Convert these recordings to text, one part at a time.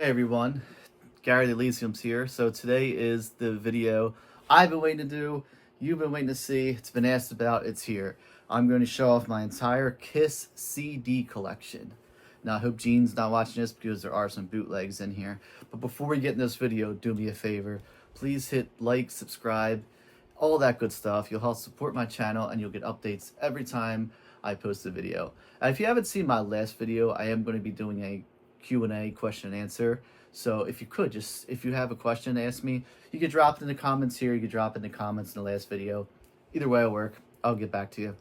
Hey everyone, Gary the Elysium's here. So today is the video I've been waiting to do, you've been waiting to see, it's been asked about, it's here. I'm going to show off my entire Kiss CD collection. Now I hope Gene's not watching this because there are some bootlegs in here. But before we get in this video, do me a favor. Please hit like, subscribe, all that good stuff. You'll help support my channel and you'll get updates every time I post a video. And if you haven't seen my last video, I am going to be doing a Q&A, question and answer. So if you could, if you have a question to ask me, you could drop it in the comments here. You could drop it in the comments in the last video. Either way will work. I'll get back to you.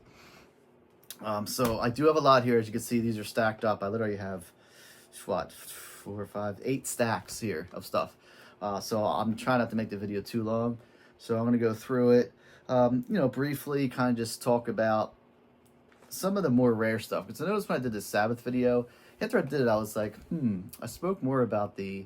So I do have a lot here. As you can see, these are stacked up. I literally have, what, 4, 5, 8 stacks here of stuff. So I'm trying not to make the video too long. So I'm going to go through it, briefly, kind of just talk about some of the more rare stuff. Because I noticed when I did the Sabbath video, after I did it, I was like, I spoke more about the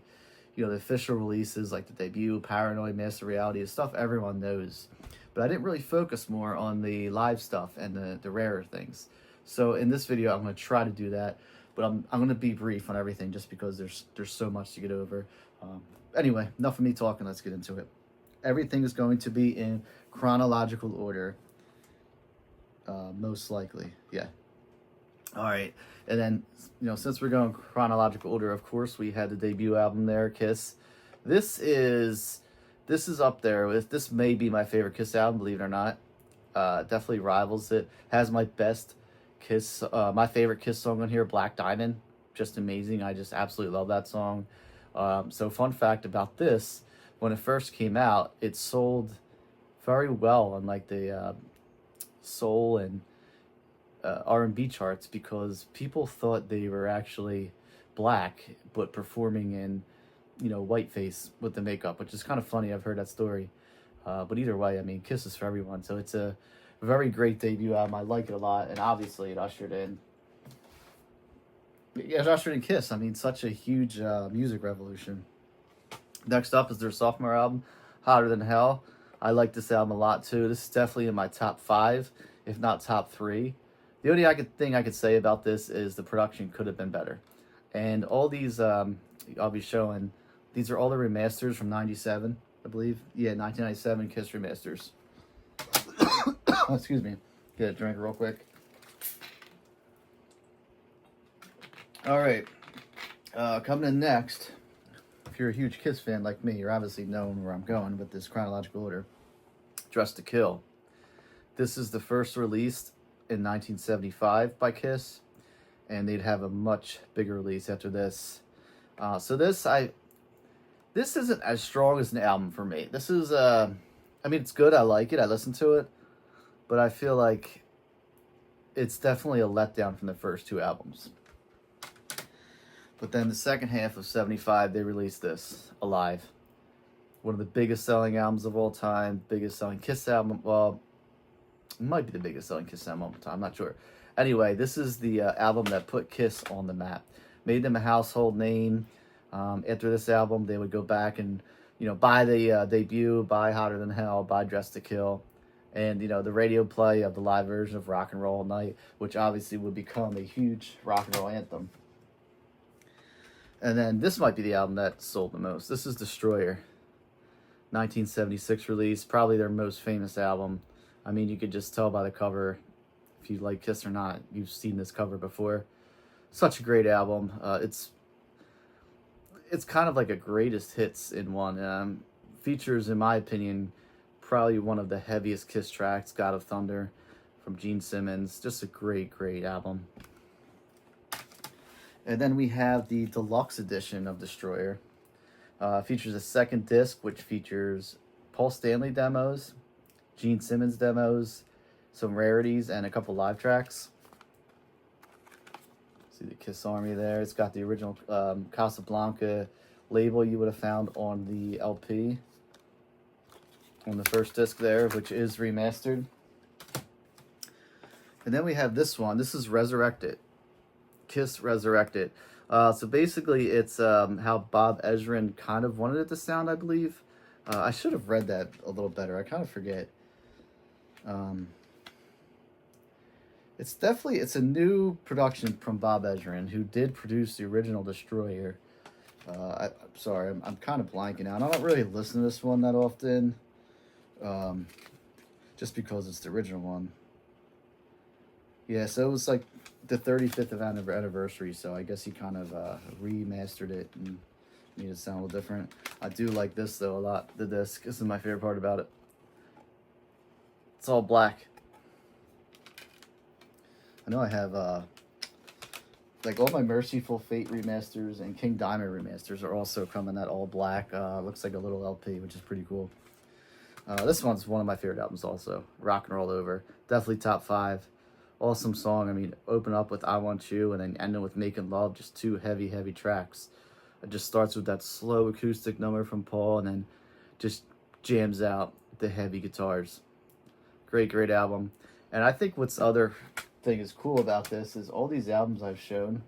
official releases, like the debut, Paranoid, Master Reality, the stuff everyone knows. But I didn't really focus more on the live stuff and the rarer things. So in this video, I'm going to try to do that. But I'm going to be brief on everything just because there's so much to get over. Anyway, enough of me talking. Let's get into it. Everything is going to be in chronological order. Most likely, yeah. All right, and then, since we're going chronological order, of course, we had the debut album there, Kiss. This is up there with, this may be my favorite Kiss album, believe it or not. Definitely rivals it. Has my best Kiss, my favorite Kiss song on here, Black Diamond. Just amazing. I just absolutely love that song. So fun fact about this, when it first came out, it sold very well on like the soul and R&B charts because people thought they were actually black but performing in whiteface with the makeup, which is kind of funny. I've heard that story, but either way, I mean, Kiss is for everyone, so it's a very great debut album. I like it a lot, and obviously it ushered in Kiss. I mean, such a huge music revolution. Next up is their sophomore album, Hotter Than Hell. I like this album a lot too. This is definitely in my top 5, if not top 3. The only thing I could say about this is the production could have been better. And all these, I'll be showing, these are all the remasters from 97, I believe. Yeah, 1997 Kiss remasters. Excuse me. Get a drink real quick. All right. Coming in next, if you're a huge Kiss fan like me, you're obviously knowing where I'm going with this chronological order. Dressed to Kill. This is the first released in 1975 by Kiss, and they'd have a much bigger release after this. So this isn't as strong as an album for me. This is I mean, it's good. I like it. I listen to it, but I feel like it's definitely a letdown from the first 2 albums. But then the second half of 75, they released this, Alive. One of the biggest selling albums of all time, biggest selling Kiss album. Well, it might be the biggest selling Kiss album of all time, I'm not sure. Anyway, this is the album that put Kiss on the map. Made them a household name. After this album, they would go back and, buy the debut, buy Hotter Than Hell, buy Dressed to Kill. And, the radio play of the live version of Rock and Roll All Night, which obviously would become a huge rock and roll anthem. And then this might be the album that sold the most. This is Destroyer. 1976 release, probably their most famous album. I mean, you could just tell by the cover, if you like Kiss or not, you've seen this cover before. Such a great album. It's kind of like a greatest hits in one. Features, in my opinion, probably one of the heaviest Kiss tracks, God of Thunder, from Gene Simmons. Just a great, great album. And then we have the deluxe edition of Destroyer. Features a second disc, which features Paul Stanley demos, Gene Simmons demos, some rarities, and a couple live tracks. See the Kiss Army there. It's got the original Casablanca label you would have found on the LP. On the first disc there, which is remastered. And then we have this one. This is Resurrected. Kiss Resurrected. So basically, it's how Bob Ezrin kind of wanted it to sound, I believe. I should have read that a little better. I kind of forget. It's a new production from Bob Ezrin, who did produce the original Destroyer. I'm sorry, I'm kind of blanking out. I don't really listen to this one that often, um, just because it's the original one. Yeah, so it was like the 35th anniversary, so I guess he kind of remastered it and made it sound a little different. I do like this though a lot. The disc. This is my favorite part about it. It's all black. I know I have like all my Merciful Fate remasters and King Diamond remasters are also coming that all black. Looks like a little LP, which is pretty cool. This one's one of my favorite albums also. Rock and Roll Over. Definitely top 5. Awesome song. I mean, open up with I Want You and then ending with Making Love. Just two heavy, heavy tracks. It just starts with that slow acoustic number from Paul and then just jams out the heavy guitars. Great, great album. And I think what's other thing is cool about this is all these albums I've shown,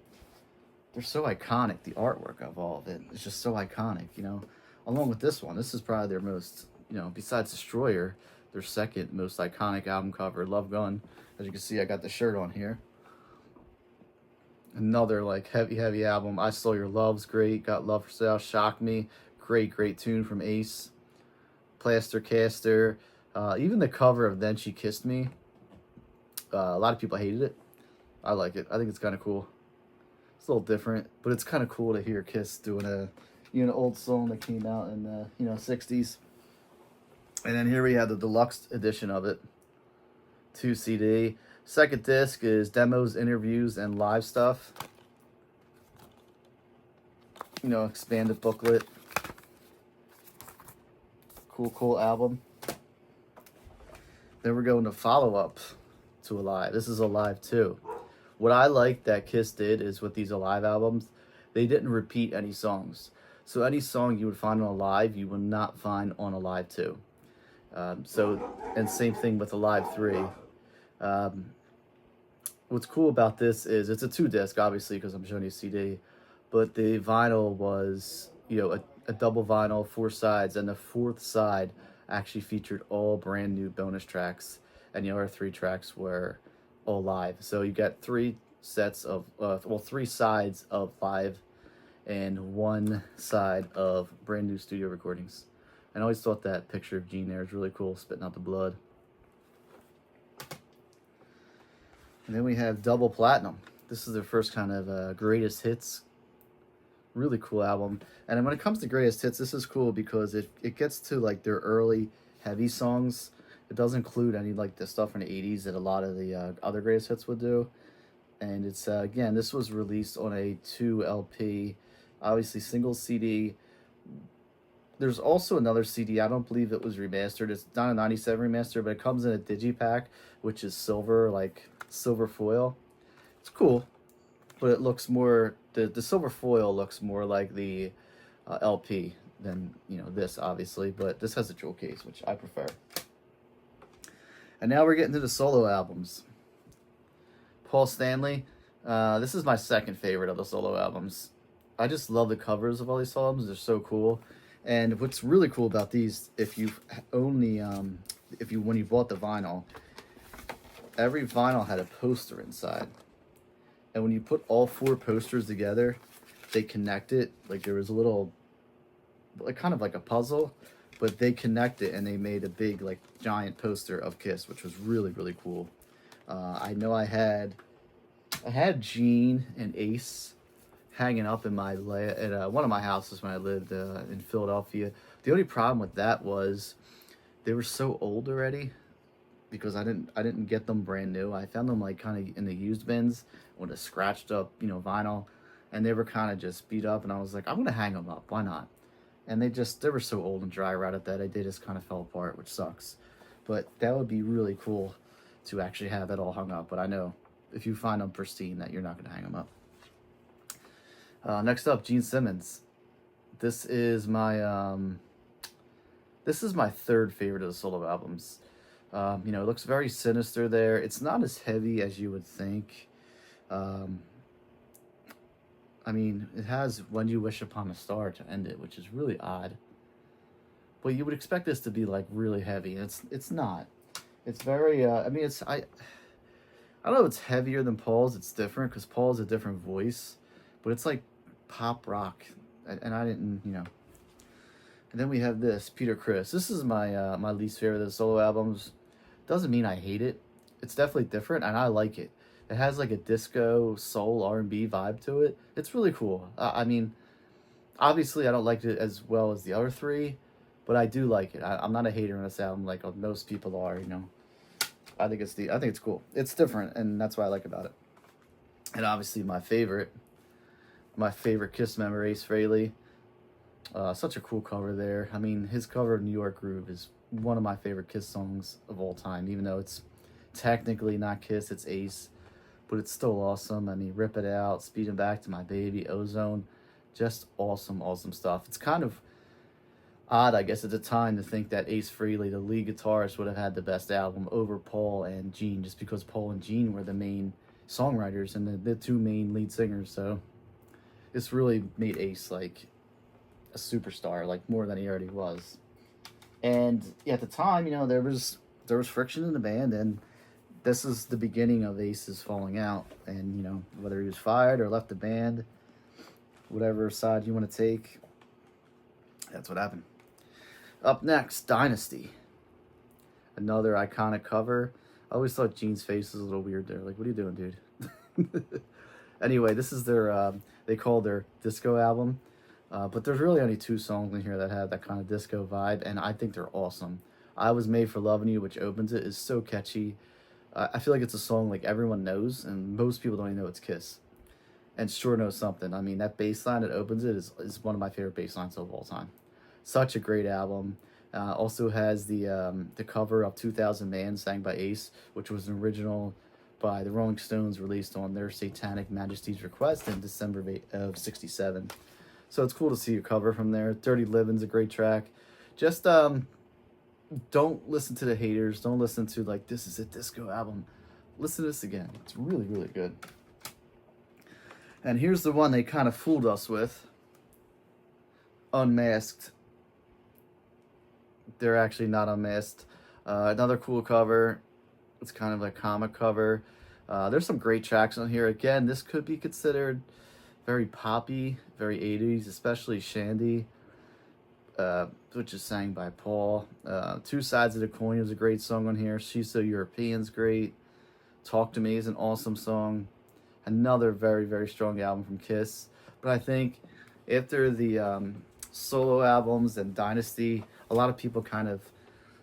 they're so iconic. The artwork of all of it is just so iconic, you know. Along with this one, this is probably their most, you know, besides Destroyer, their second most iconic album cover, Love Gun. As you can see, I got the shirt on here. Another like heavy, heavy album. I Stole Your Love's great. Got Love for Sale, Shock Me. Great, great tune from Ace. Plaster Caster. Even the cover of Then She Kissed Me. A lot of people hated it. I like it. I think it's kind of cool. It's a little different, but it's kind of cool to hear Kiss doing a, you know, an old song that came out in the, you know, 60s. And then here we have the deluxe edition of it. 2 CD. Second disc is demos, interviews, and live stuff. You know, expanded booklet. Cool, cool album. Then we're going to follow-up to Alive. This is Alive 2. What I like that Kiss did is with these Alive albums, they didn't repeat any songs. So any song you would find on Alive, you will not find on Alive 2. And same thing with Alive 3. What's cool about this is it's a 2-disc, obviously, because I'm showing you a CD, but the vinyl was, you know, a double vinyl, 4 sides, and the 4th side actually featured all brand new bonus tracks, and the other 3 tracks were all live. So you got 3 sets of, 3 sides of live and 1 side of brand new studio recordings. And I always thought that picture of Gene there is really cool, spitting out the blood. And then we have Double Platinum. This is their first kind of greatest hits. Really cool album. And when it comes to greatest hits, this is cool because it gets to like their early heavy songs. It doesn't include any like the stuff from the 80s that a lot of the other greatest hits would do. And it's, again, this was released on a 2 LP, obviously single CD. There's also another CD. I don't believe it was remastered. It's not a 97 remaster, but it comes in a digipack, which is silver, like silver foil. It's cool, but it looks more, the silver foil looks more like the LP than, you know, this, obviously. But this has a jewel case, which I prefer. And now we're getting to the solo albums. Paul Stanley. This is my second favorite of the solo albums. I just love the covers of all these albums. They're so cool. And what's really cool about these, if you only, when you bought the vinyl, every vinyl had a poster inside. And when you put all 4 posters together, they connected. Like there was a little, like kind of like a puzzle, but they connected and they made a big, like giant poster of Kiss, which was really, really cool. I know I had Gene and Ace hanging up in my at one of my houses when I lived in Philadelphia. The only problem with that was they were so old already, because I didn't get them brand new. I found them like kind of in the used bins with a scratched up, you know, vinyl, and they were kind of just beat up. And I was like, I'm gonna hang them up. Why not? And they were so old and dry right at that. They just kind of fell apart, which sucks. But that would be really cool to actually have it all hung up. But I know if you find them pristine, that you're not gonna hang them up. Next up, Gene Simmons. This is my 3rd favorite of the solo albums. You know, it looks very sinister there. It's not as heavy as you would think. I mean, it has When You Wish Upon a Star to end it, which is really odd. But you would expect this to be like really heavy. It's not. It's very. I mean, I don't know if it's heavier than Paul's. It's different because Paul's a different voice, but it's like pop rock and I didn't, you know. And then we have this Peter Criss. This is my my least favorite of the solo albums. Doesn't mean I hate it. It's definitely different, and I like it. It has like a disco, soul, R&B vibe to it. It's really cool. I mean, obviously I don't like it as well as the other three, but I do like it. I'm not a hater on this album like most people are. You know, I think it's cool. It's different, and that's what I like about it. And obviously my favorite Kiss member, Ace Frehley. Such a cool cover there. I mean, his cover of New York Groove is one of my favorite Kiss songs of all time, even though it's technically not Kiss, it's Ace, but it's still awesome. I mean, Rip It Out, Speeding Back to My Baby, Ozone, just awesome, awesome stuff. It's kind of odd, I guess, at the time to think that Ace Frehley, the lead guitarist, would have had the best album over Paul and Gene, just because Paul and Gene were the main songwriters and the two main lead singers. So this really made Ace like a superstar, like more than he already was. And yeah, at the time, you know, there was friction in the band, and this is the beginning of Ace's falling out. And you know, whether he was fired or left the band, whatever side you want to take, that's what happened. Up next, Dynasty. Another iconic cover. I always thought Gene's face was a little weird there. Like, what are you doing, dude? Anyway, this is their, they call their disco album. But there's really only 2 songs in here that have that kind of disco vibe, and I think they're awesome. I Was Made for Loving You, which opens it, is so catchy. I feel like it's a song like everyone knows, and most people don't even know it's Kiss. And Sure Knows Something. I mean, that bass line that opens it is one of my favorite bass lines of all time. Such a great album. Also has the cover of 2000 Man, sang by Ace, which was an original by the Rolling Stones, released on their Satanic Majesty's request in December of '67. So it's cool to see a cover from there. Dirty Livin's a great track. Just don't listen to the haters. Don't listen to like, this is a disco album. Listen to this again. It's really, really good. And here's the one they kind of fooled us with. Unmasked. They're actually not unmasked. Another cool cover. It's kind of a comic cover. There's some great tracks on here. Again, this could be considered very poppy, very 80s, especially Shandy, which is sang by Paul. Two Sides of the Coin is a great song on here. She's So European's great. Talk to Me is an awesome song. Another very, very strong album from Kiss. But I think after the solo albums and Dynasty, a lot of people kind of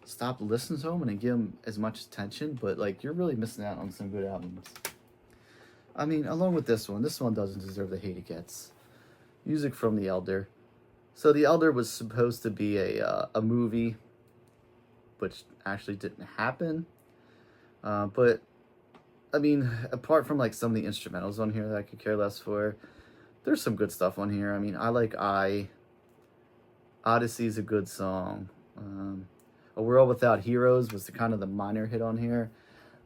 stopped listening to them and didn't give them as much attention. But like, you're really missing out on some good albums. I mean, along with this one doesn't deserve the hate it gets. Music from The Elder. So The Elder was supposed to be a movie, which actually didn't happen. But I mean, apart from like some of the instrumentals on here that I could care less for, there's some good stuff on here. I mean, I like Odyssey's a good song. A World Without Heroes was the kind of the minor hit on here.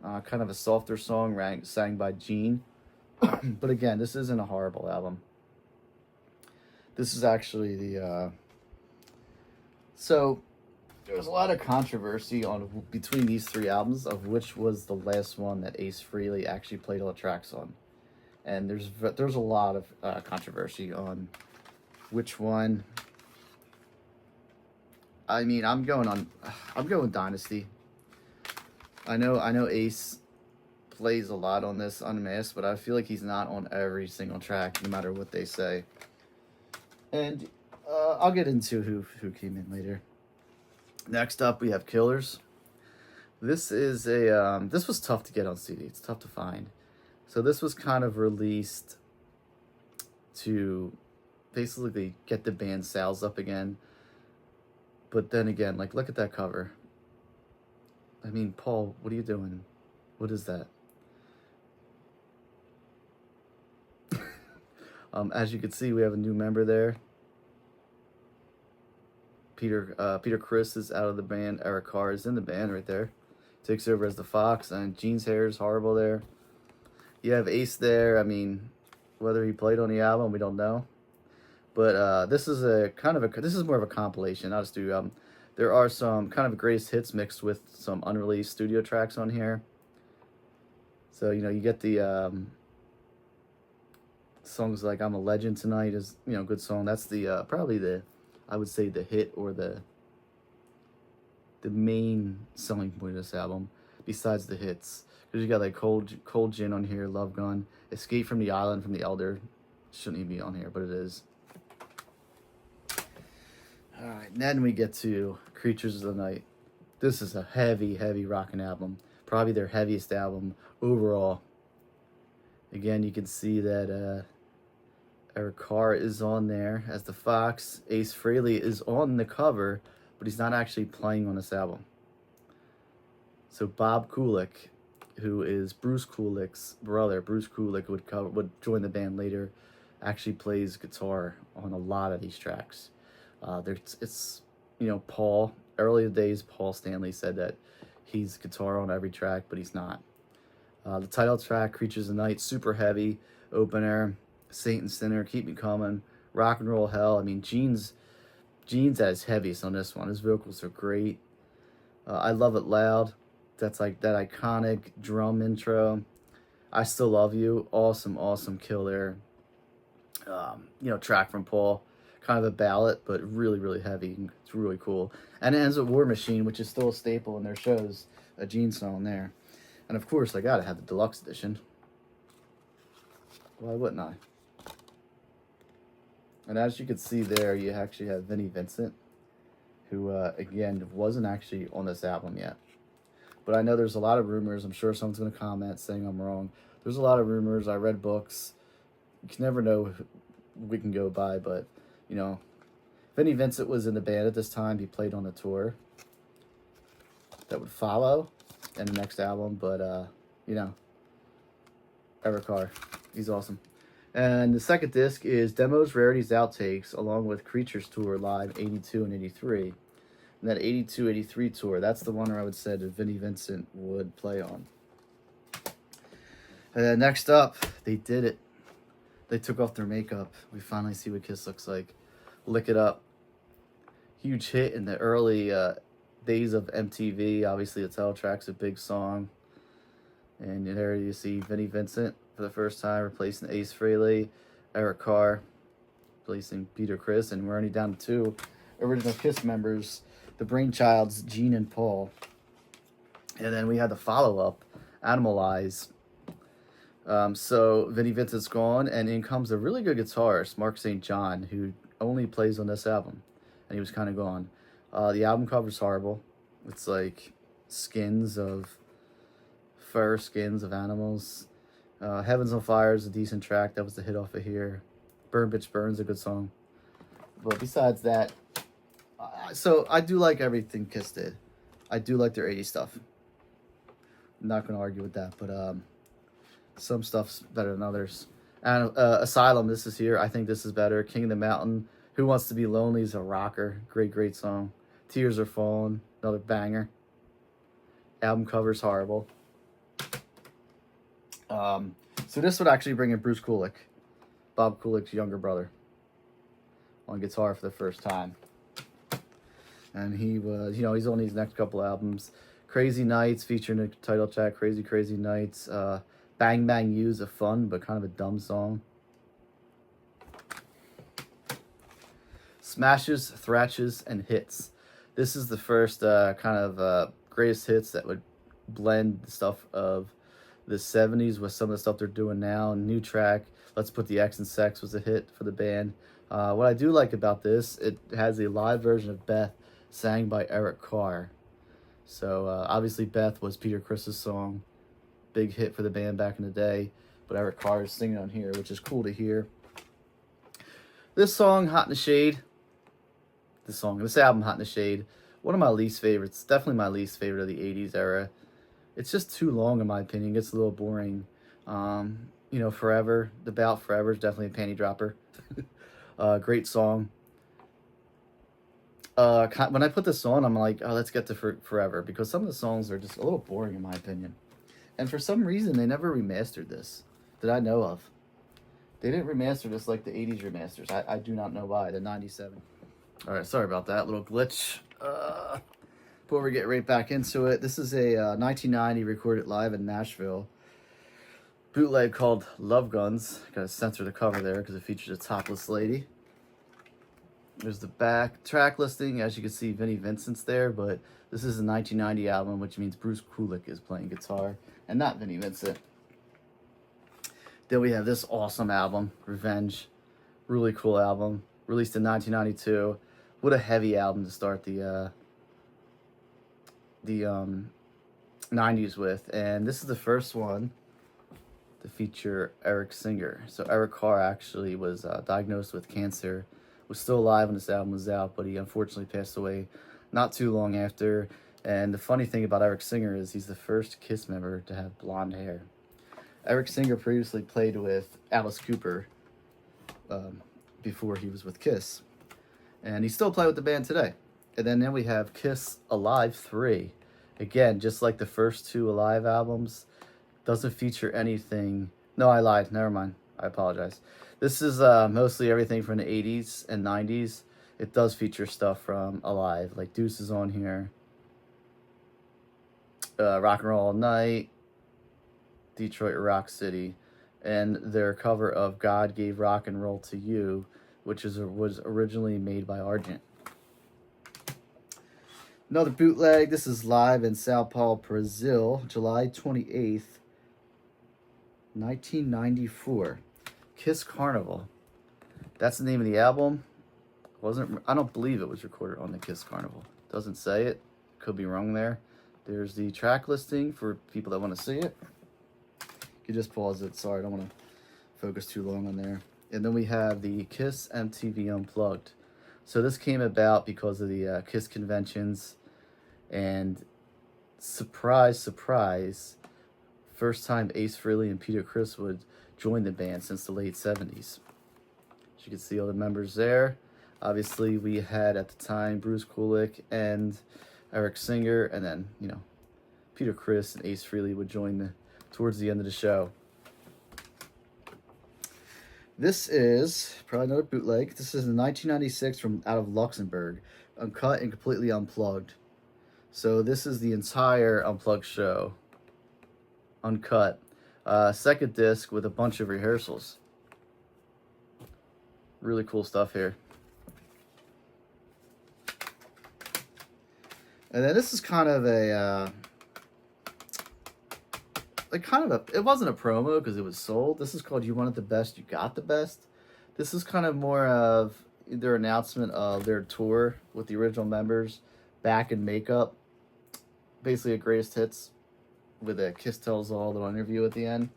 Kind of a softer song sang by Gene. But again, this isn't a horrible album. This is actually the so there was a lot of controversy between these 3 albums of which was the last one that Ace Frehley actually played all the tracks on. And there's a lot of controversy on which one. I mean, I'm going Dynasty. I know Ace plays a lot on this Unmasked, but I feel like he's not on every single track, no matter what they say. And I'll get into who came in later. Next up, we have Killers. This is this was tough to get on CD. It's tough to find. So this was kind of released to basically get the band's sales up again. But then again, like, look at that cover. I mean, Paul, what are you doing? What is that? As you can see, we have a new member there. Peter Criss is out of the band. Eric Carr is in the band right there. Takes over as the Fox, and Gene's hair is horrible there. You have Ace there. I mean, whether he played on the album, we don't know. But this is this is more of a compilation. I'll just do there are some kind of greatest hits mixed with some unreleased studio tracks on here. So, you know, you get the Songs like I'm a Legend Tonight is, you know, good song. That's the probably the, I would say, the hit or the main selling point of this album, besides the hits. Because you got like Cold Gin on here, Love Gun, Escape from the Island from the Elder. Shouldn't even be on here, but it is. Alright, then we get to Creatures of the Night. This is a heavy, heavy rockin' album. Probably their heaviest album overall. Again, you can see that Eric Carr is on there as the Fox. Ace Frehley is on the cover, but he's not actually playing on this album. So Bob Kulick, who is Bruce Kulick's brother, Bruce Kulick would join the band later, actually plays guitar on a lot of these tracks. It's you know, Paul, early days, Paul Stanley said that he's guitar on every track, but he's not. The title track, Creatures of the Night, super heavy, opener, Saint and Sinner, Keep Me Coming, Rock and Roll Hell. I mean, Gene's at his heaviest on this one. His vocals are great. I Love It Loud. That's like that iconic drum intro. I Still Love You. Awesome, awesome kill there. You know, track from Paul. Kind of a ballad, but really, really heavy. It's really cool. And it ends with War Machine, which is still a staple in their shows. A Gene song there. And of course, I gotta have the deluxe edition. Why wouldn't I? And as you can see there, you actually have Vinnie Vincent, who, again, wasn't actually on this album yet. But I know there's a lot of rumors. I'm sure someone's going to comment saying I'm wrong. There's a lot of rumors. I read books. You can never know who we can go by, but, you know, Vinnie Vincent was in the band at this time. He played on the tour that would follow in the next album. But, you know, Eric Carr, he's awesome. And the second disc is Demos, Rarities, Outtakes, along with Creatures Tour Live 82 and 83. And that 82-83 tour, that's the one where I would say that Vinnie Vincent would play on. And next up, they did it. They took off their makeup. We finally see what Kiss looks like. Lick It Up. Huge hit in the early days of MTV. Obviously, the title track's a big song. And there you see Vinnie Vincent for the first time, replacing Ace Frehley, Eric Carr, replacing Peter Criss, and we're only down to 2 original Kiss members, the brainchilds, Gene and Paul. And then we had the follow-up, Animalize. So Vinnie Vincent's gone, and in comes a really good guitarist, Mark St. John, who only plays on this album, and he was kind of gone. The album cover's horrible. It's like fur skins of animals. Heaven's on Fire is a decent track. That was the hit off of here. Burn Bitch Burn's a good song. But besides that, so I do like everything Kiss did. I do like their 80s stuff. I'm not going to argue with that, but some stuff's better than others. And Asylum, this is here. I think this is better. King of the Mountain. Who Wants to Be Lonely is a rocker. Great, great song. Tears Are Falling, another banger. Album cover's horrible. So this would actually bring in Bruce Kulick, Bob Kulick's younger brother, on guitar for the first time. And he was, you know, he's on these next couple albums. Crazy Nights, featuring the title track, Crazy Crazy Nights. Bang Bang You's a fun but kind of a dumb song. Smashes, Thrashes, and Hits. This is the first kind of greatest hits that would blend the stuff of the 70s with some of the stuff they're doing now. New track, Let's Put the X in Sex, was a hit for the band. What I do like about this, it has a live version of Beth sang by Eric Carr. So obviously Beth was Peter Criss's song. Big hit for the band back in the day. But Eric Carr is singing on here, which is cool to hear. This song, Hot in the Shade. This album, Hot in the Shade. One of my least favorites. Definitely my least favorite of the 80s era. It's just too long in my opinion. It gets a little boring. You know, Forever. The Bout Forever is definitely a panty dropper. Great song. When I put this on, I'm like, oh, let's get to Forever. Because some of the songs are just a little boring in my opinion. And for some reason, they never remastered this that I know of. They didn't remaster this like the 80s remasters. I do not know why. The 97. All right, sorry about that. Little glitch. Before we get right back into it, this is a 1990 recorded live in Nashville bootleg called Love Guns. Gotta censor the cover there because it features a topless lady. There's the back track listing. As you can see, Vinnie Vincent's there, but this is a 1990 album, which means Bruce Kulick is playing guitar and not Vinnie Vincent. Then we have this awesome album, Revenge. Really cool album. Released in 1992. What a heavy album to start the 90s with. And this is the first one to feature Eric Singer. So Eric Carr actually was diagnosed with cancer. Was still alive when this album was out, but he unfortunately passed away not too long after. And the funny thing about Eric Singer is he's the first Kiss member to have blonde hair. Eric Singer previously played with Alice Cooper before he was with Kiss. And he still played with the band today. And then we have Kiss Alive 3. Again, just like the first two Alive albums, doesn't feature anything. No, I lied. Never mind. I apologize. This is mostly everything from the 80s and 90s. It does feature stuff from Alive, like Deuce is on here. Rock and Roll All Night. Detroit Rock City. And their cover of God Gave Rock and Roll to You, which was originally made by Argent. Another bootleg. This is live in Sao Paulo, Brazil, July 28th, 1994. Kiss Carnival. That's the name of the album. I don't believe it was recorded on the Kiss Carnival. Doesn't say it. Could be wrong there. There's the track listing for people that want to see it. You just pause it. Sorry, I don't want to focus too long on there. And then we have the Kiss MTV Unplugged. So this came about because of the Kiss conventions. And surprise, surprise, first time Ace Frehley and Peter Criss would join the band since the late 70s. As you can see all the members there. Obviously, we had at the time Bruce Kulick and Eric Singer. And then, you know, Peter Criss and Ace Frehley would join towards the end of the show. This is probably another bootleg. This is in 1996 from out of Luxembourg, uncut and completely unplugged. So this is the entire unplugged show, uncut. Second disc with a bunch of rehearsals. Really cool stuff here. And then this is kind of a it wasn't a promo because it was sold. This is called You Want It the Best, You Got the Best. This is kind of more of their announcement of their tour with the original members back in makeup. Basically a greatest hits with a Kiss Tells All little interview at the end.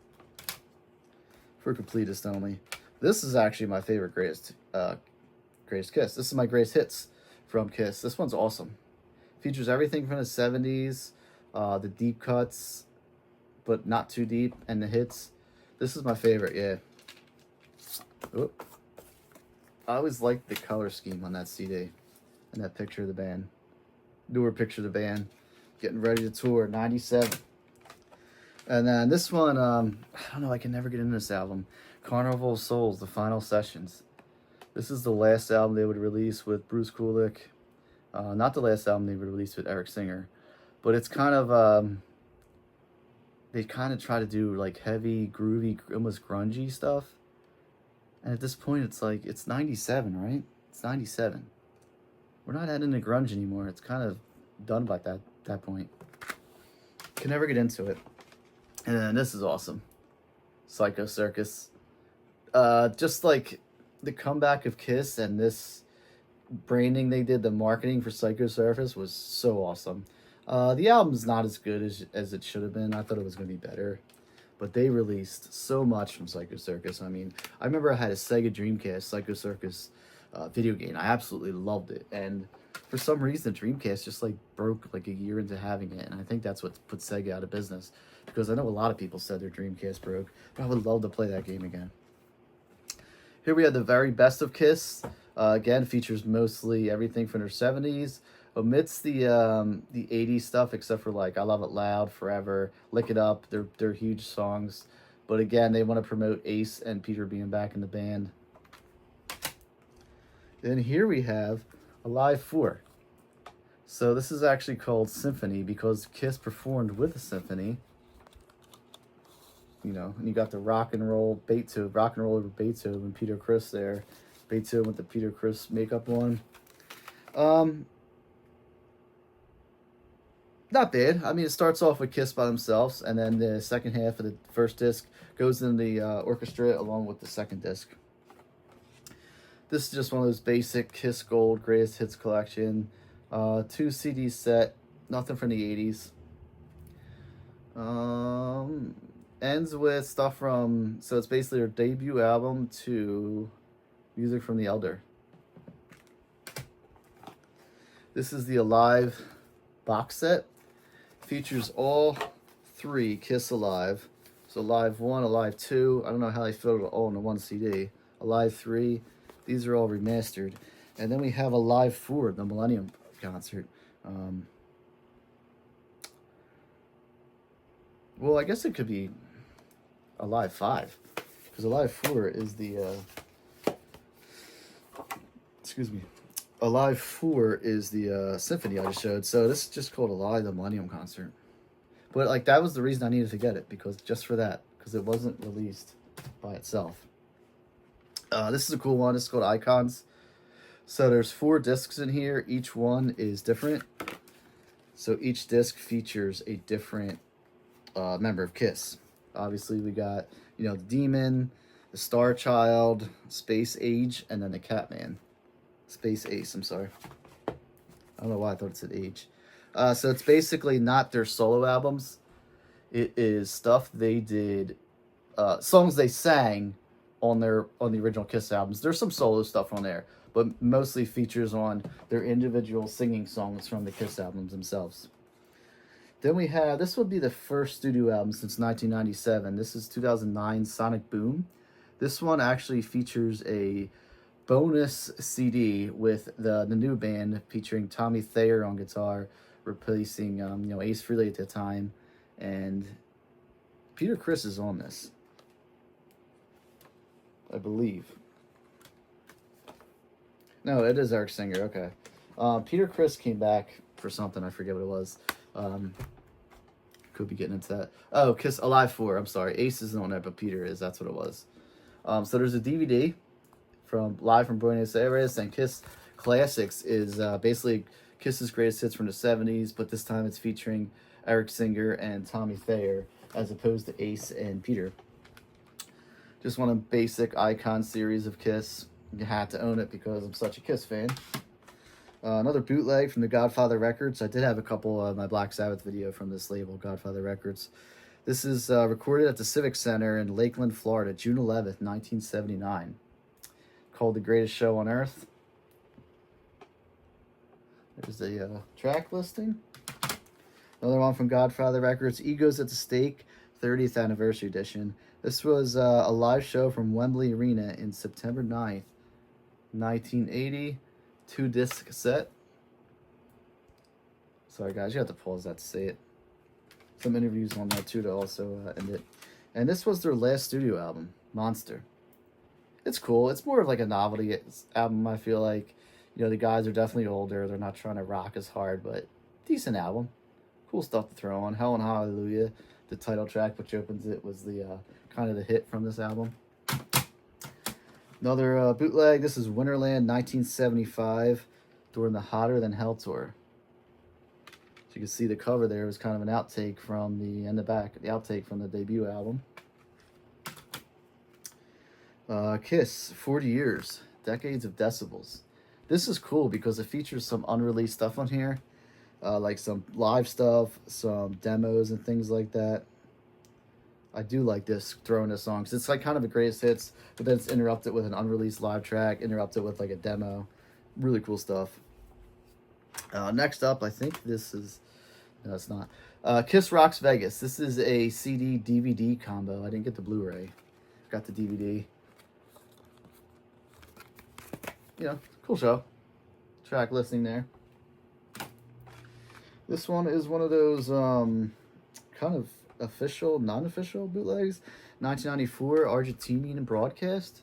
For completists only. This is actually my favorite greatest Kiss. This is my greatest hits from Kiss. This one's awesome. Features everything from the 70s, the deep cuts, but not too deep, and the hits. This is my favorite, yeah. Oop. I always liked the color scheme on that CD and that picture of the band. Newer picture of the band getting ready to tour, 97. And then this one, I don't know, I can never get into this album. Carnival of Souls, The Final Sessions. This is the last album they would release with Bruce Kulick. Not the last album they would release with Eric Singer. But it's kind of, they kind of try to do like heavy, groovy, almost grungy stuff. And at this point, it's like, it's 97, right? It's 97. We're not heading to grunge anymore. It's kind of done by that point. Can never get into it. And then this is awesome. Psycho Circus. Just like the comeback of Kiss and this branding they did, the marketing for Psycho Circus was so awesome. The album's not as good as it should have been. I thought it was going to be better. But they released so much from Psycho Circus. I mean, I remember I had a Sega Dreamcast Psycho Circus video game. I absolutely loved it. And for some reason, the Dreamcast just like broke like a year into having it. And I think that's what put Sega out of business. Because I know a lot of people said their Dreamcast broke. But I would love to play that game again. Here we have the very best of Kiss. Again, features mostly everything from their 70s. Omits the 80s stuff, except for like I Love It Loud, Forever, Lick It Up. They're huge songs. But again, they want to promote Ace and Peter being back in the band. Then here we have Alive 4. So this is actually called Symphony because Kiss performed with a symphony. you know, and you got the rock and roll over Beethoven, Peter Criss there. Beethoven with the Peter Criss makeup on. Not bad. I mean, it starts off with Kiss by themselves, and then the second half of the first disc goes in the orchestra along with the second disc. This is just one of those basic Kiss Gold Greatest Hits collection. 2 CD set, nothing from the 80s. Ends with stuff from, so it's basically their debut album to music from the Elder. This is the Alive box set. Features all 3 Kiss Alive. So Alive 1, Alive 2. I don't know how they fit it all into one CD. Alive 3. These are all remastered. And then we have Alive 4, the Millennium Concert. Well, I guess it could be Alive 5. Because Alive 4 is the... excuse me. Alive 4 is the symphony I just showed. So this is just called Alive, the Millennium Concert. But like that was the reason I needed to get it, because just for that, because it wasn't released by itself. This is a cool one. It's called Icons. So there's 4 discs in here. Each one is different. So each disc features a different member of Kiss. Obviously, we got, you know, the Demon, the Star Child, Space Age, and then the Catman. Space Ace, I'm sorry. I don't know why I thought it said Age. So it's basically not their solo albums. It is stuff they did, songs they sang on the original Kiss albums. There's some solo stuff on there, but mostly features on their individual singing songs from the Kiss albums themselves. Then we have, this would be the first studio album since 1997. This is 2009 Sonic Boom. This one actually features a bonus CD with the new band featuring Tommy Thayer on guitar, replacing you know, Ace Frehley at the time, and Peter Criss is on this, I believe. No, it is Eric Singer. Okay, Peter Criss came back for something, I forget what it was. Could be getting into that. Oh, Kiss Alive 4. I'm sorry, Ace isn't on there, but Peter is. That's what it was. So there's a DVD from Live from Buenos Aires, and Kiss Classics is basically Kiss's greatest hits from the 70s, but this time it's featuring Eric Singer and Tommy Thayer as opposed to Ace and Peter. Just one of basic icon series of Kiss. You had to own it because I'm such a Kiss fan. Another bootleg from the Godfather Records. I did have a couple of my Black Sabbath video from this label, Godfather Records. This is recorded at the Civic Center in Lakeland, Florida, June 11th, 1979. Called The Greatest Show on Earth. There's the track listing. Another one from Godfather Records, Egos at the Stake, 30th Anniversary Edition. This was a live show from Wembley Arena in September 9th, 1980. 2-disc set. Sorry guys, you have to pause that to say it. Some interviews on that too to also end it. And this was their last studio album, Monster. It's cool. It's more of like a novelty album, I feel like. You know, the guys are definitely older. They're not trying to rock as hard, but decent album. Cool stuff to throw on. Hell and Hallelujah, the title track, which opens it, was the kind of the hit from this album. Another bootleg. This is Winterland 1975 during the Hotter Than Hell tour. So you can see the cover there was kind of an outtake from the back, the outtake from the debut album. Kiss, 40 Years, Decades of Decibels. This is cool because it features some unreleased stuff on here, like some live stuff, some demos and things like that. I do like this, throwing this song, because it's like kind of a greatest hits, but then it's interrupted with an unreleased live track, interrupted with like a demo. Really cool stuff. Next up, I think this is, no it's not, Kiss Rocks Vegas. This is a CD DVD combo. I didn't get the Blu-ray, got the DVD. You know, cool show. Track listing there. This one is one of those kind of official, non-official bootlegs. 1994 Argentinian broadcast,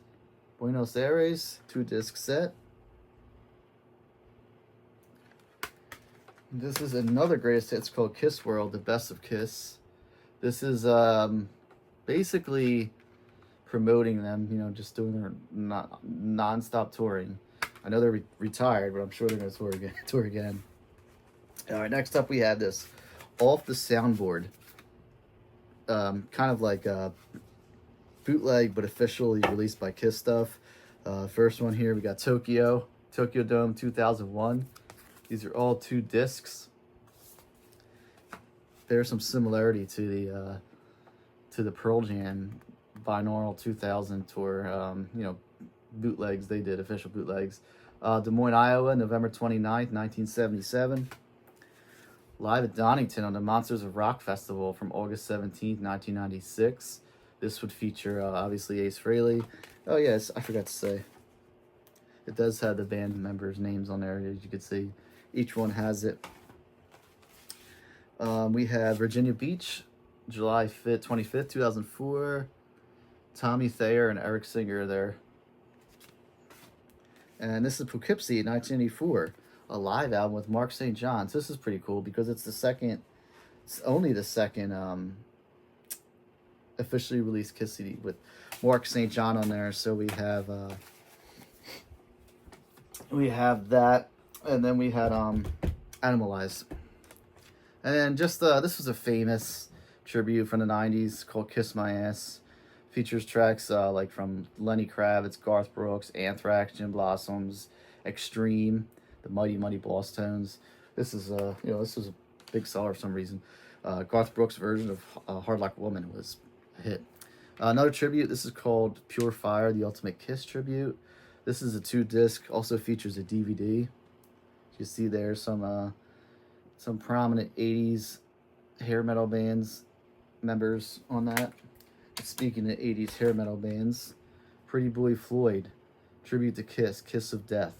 Buenos Aires, 2-disc set. This is another greatest hits called Kiss World, the best of Kiss. This is basically promoting them, you know, just doing their non-stop touring. I know they're retired, but I'm sure they're going to tour again. Tour again. All right, next up we have this Off the Soundboard. Kind of like a bootleg, but officially released by Kiss stuff. First one here, we got Tokyo Dome 2001. These are all 2 discs. There's some similarity to the Pearl Jam binaural 2000 tour. You know, bootlegs they did, official bootlegs. Des Moines, Iowa, November 29th, 1977. Live at Donington on the Monsters of Rock Festival from August 17th, 1996. This would feature, obviously, Ace Frehley. Oh, yes, I forgot to say. It does have the band members' names on there, as you can see. Each one has it. We have Virginia Beach, July 25th, 2004. Tommy Thayer and Eric Singer there. And this is Poughkeepsie, 1984. A live album with Mark St. John. So this is pretty cool because it's only the second officially released Kiss CD with Mark St. John on there. So we have that, and then we had Animalize. And then just this was a famous tribute from the 90s called Kiss My Ass. Features tracks like from Lenny Kravitz, Garth Brooks, Anthrax, Jim Blossoms, Extreme, the Mighty Mighty Boss Tones. This is this was a big seller for some reason. Garth Brooks' version of Hard Like a Woman was a hit. Another tribute, this is called Pure Fire, the Ultimate Kiss tribute. This is a 2-disc, also features a DVD. You see there some prominent 80s hair metal bands members on that. Speaking of 80s hair metal bands, Pretty Boy Floyd, tribute to Kiss, Kiss of Death.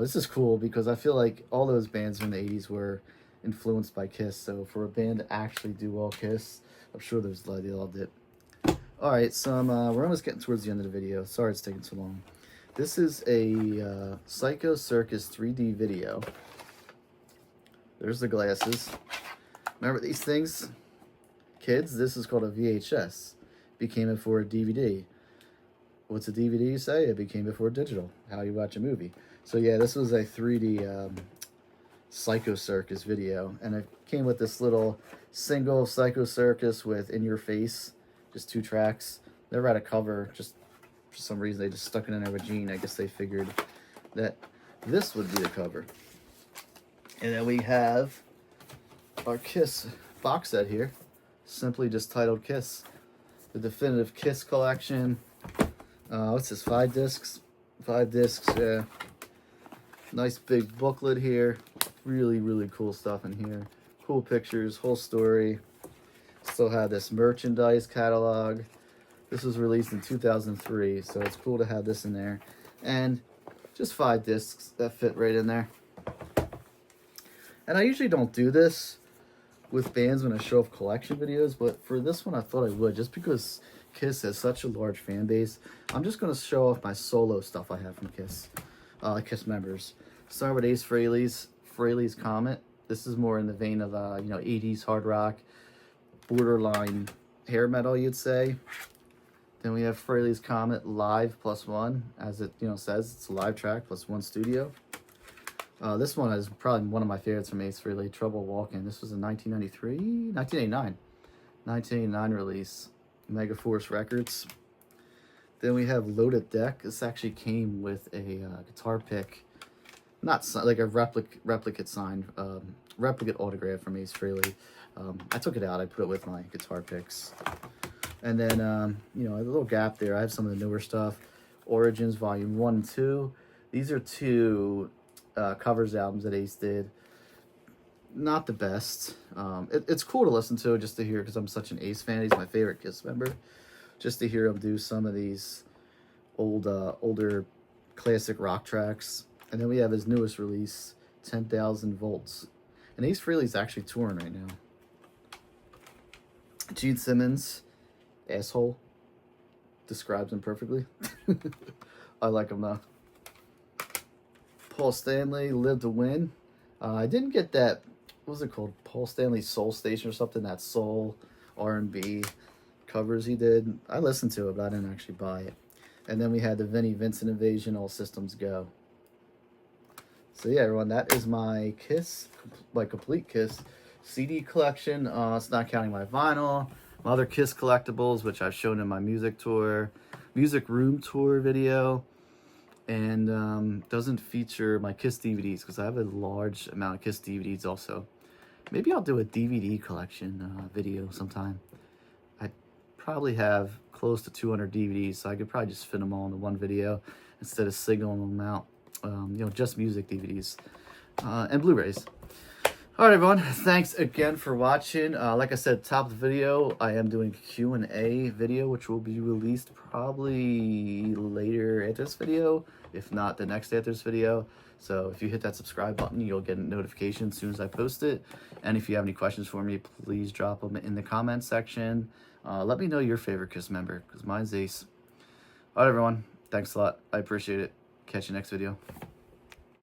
This is cool because I feel like all those bands from the 80s were influenced by Kiss. So for a band to actually do all Kiss, I'm sure they loved it. All right, we're almost getting towards the end of the video. Sorry it's taking so long. This is a Psycho Circus 3D video. There's the glasses. Remember these things? Kids, this is called a VHS. Became before a DVD. What's a DVD you say? It became before digital. How you watch a movie. So yeah, this was a 3D Psycho Circus video. And it came with this little single Psycho Circus with In Your Face. Just 2 tracks. Never had a cover. Just for some reason they just stuck it in there with Gene. I guess they figured that this would be the cover. And then we have our Kiss box set here. Simply just titled Kiss. The definitive Kiss collection. What's this, 5 discs? 5 discs, yeah. Nice big booklet here. Really, really cool stuff in here. Cool pictures, whole story. Still have this merchandise catalog. This was released in 2003, so it's cool to have this in there. And just 5 discs that fit right in there. And I usually don't do this with bands when I show off collection videos, but for this one I thought I would, just because Kiss has such a large fan base. I'm just going to show off my solo stuff I have from Kiss, Kiss members. Start with Ace Frehley's Comet. This is more in the vein of 80s hard rock, borderline hair metal, you'd say. Then we have Frehley's Comet Live +1, as it says. It's a live track plus 1 studio. This one is probably one of my favorites from Ace Frehley, Trouble Walking. This was a 1989 release, Megaforce Records. Then we have Loaded Deck. This actually came with a guitar pick, not like a replicate signed, replicate autograph from Ace Frehley. I took it out. I put it with my guitar picks. And then, a little gap there. I have some of the newer stuff. Origins Volume 1 and 2. These are 2 covers albums that Ace did. Not the best. It's cool to listen to, just to hear, because I'm such an Ace fan. He's my favorite Kiss member. Just to hear him do some of these older classic rock tracks. And then we have his newest release, 10,000 Volts. And Ace Frehley's actually touring right now. Gene Simmons, Asshole, describes him perfectly. I like him though. Paul Stanley, Live to Win. I didn't get that, what was it called? Paul Stanley Soul Station or something, that soul R&B covers he did. I listened to it, but I didn't actually buy it. And then we had the Vinnie Vincent Invasion, All Systems Go. So yeah, everyone, that is my Kiss, my complete Kiss CD collection. It's not counting my vinyl, my other Kiss collectibles, which I've shown in my music room tour video, and doesn't feature my Kiss DVDs because I have a large amount of Kiss DVDs also. Maybe I'll do a DVD collection video sometime. I probably have close to 200 DVDs, so I could probably just fit them all into one video instead of singling them out. Just music DVDs and Blu-rays. All right, everyone. Thanks again for watching. Like I said, top of the video, I am doing a Q&A video, which will be released probably later after this video, if not the next after this video. So if you hit that subscribe button, you'll get a notification as soon as I post it. And if you have any questions for me, please drop them in the comments section. Let me know your favorite Kiss member, because mine's Ace. All right, everyone. Thanks a lot. I appreciate it. Catch you next video.